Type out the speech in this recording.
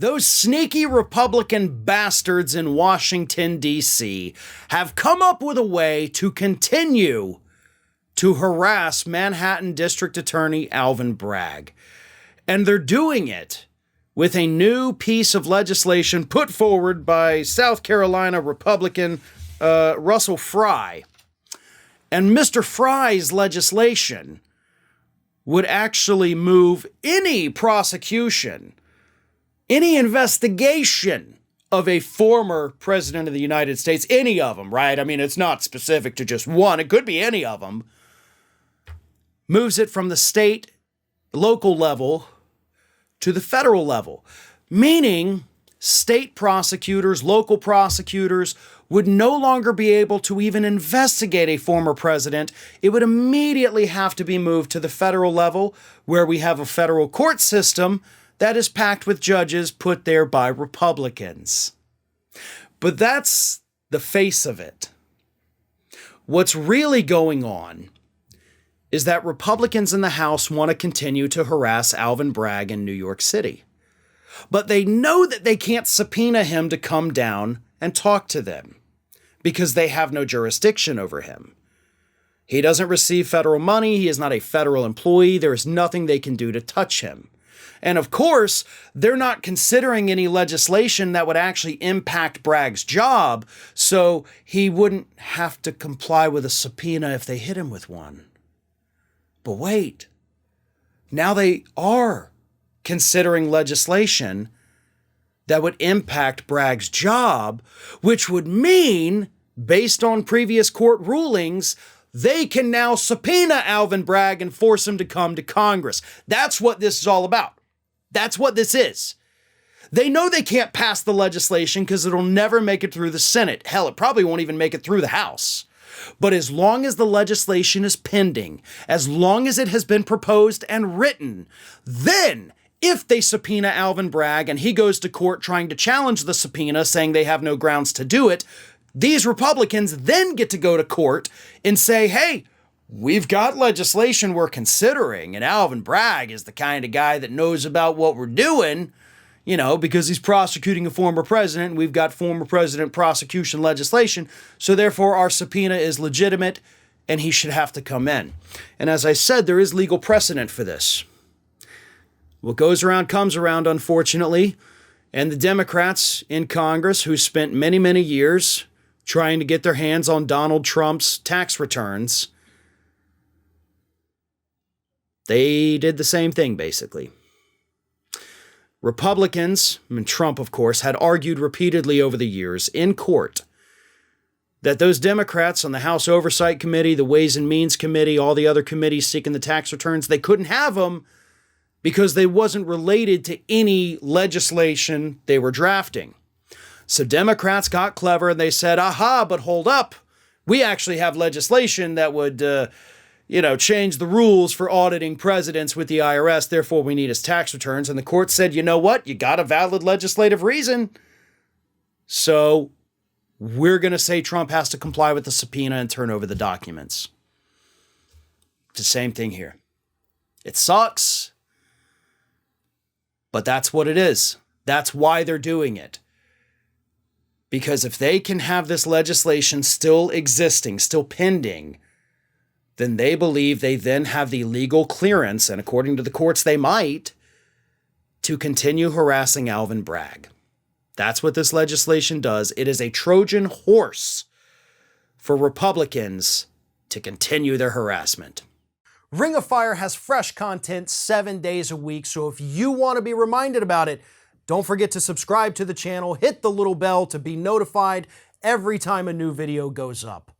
Those sneaky Republican bastards in Washington, D.C. have come up with a way to continue to harass Manhattan District Attorney Alvin Bragg. And they're doing it with a new piece of legislation put forward by South Carolina Republican Russell Fry. And Mr. Fry's legislation would actually move any prosecution, any investigation of a former president of the United States, any of them, right? I mean, it's not specific to just one. It could be any of them. Moves it from the state, local level to the federal level, meaning state prosecutors, local prosecutors would no longer be able to even investigate a former president. It would immediately have to be moved to the federal level, where we have a federal court system that is packed with judges put there by Republicans. But that's the face of it. What's really going on is that Republicans in the House want to continue to harass Alvin Bragg in New York City. But they know that they can't subpoena him to come down and talk to them because they have no jurisdiction over him. He doesn't receive federal money. He is not a federal employee. There is nothing they can do to touch him. And of course, they're not considering any legislation that would actually impact Bragg's job, so he wouldn't have to comply with a subpoena if they hit him with one. But wait, now they are considering legislation that would impact Bragg's job, which would mean, based on previous court rulings, they can now subpoena Alvin Bragg and force him to come to Congress. That's what this is all about. That's what this is. They know they can't pass the legislation because it'll never make it through the Senate. Hell, it probably won't even make it through the House. But as long as the legislation is pending, as long as it has been proposed and written, then if they subpoena Alvin Bragg and he goes to court trying to challenge the subpoena, saying they have no grounds to do it, these Republicans then get to go to court and say, hey, we've got legislation we're considering, and Alvin Bragg is the kind of guy that knows about what we're doing, you know, because he's prosecuting a former president, and we've got former president prosecution legislation, so therefore our subpoena is legitimate, and he should have to come in. And as I said, there is legal precedent for this. What goes around comes around, unfortunately, and the Democrats in Congress, who spent many, many years trying to get their hands on Donald Trump's tax returns, they did the same thing, basically. Republicans, and Trump, of course, had argued repeatedly over the years in court that those Democrats on the House Oversight Committee, the Ways and Means Committee, all the other committees seeking the tax returns, they couldn't have them because they wasn't related to any legislation they were drafting. So Democrats got clever and they said, aha, but hold up. We actually have legislation that would change the rules for auditing presidents with the IRS. Therefore, we need his tax returns. And the court said, you know what? You got a valid legislative reason. So we're going to say Trump has to comply with the subpoena and turn over the documents. It's the same thing here. It sucks, but that's what it is. That's why they're doing it. Because if they can have this legislation still existing, still pending, then they believe they then have the legal clearance, and according to the courts they might, to continue harassing Alvin Bragg. That's what this legislation does. It is a Trojan horse for Republicans to continue their harassment. Ring of Fire has fresh content 7 days a week, so if you want to be reminded about it, don't forget to subscribe to the channel, hit the little bell to be notified every time a new video goes up.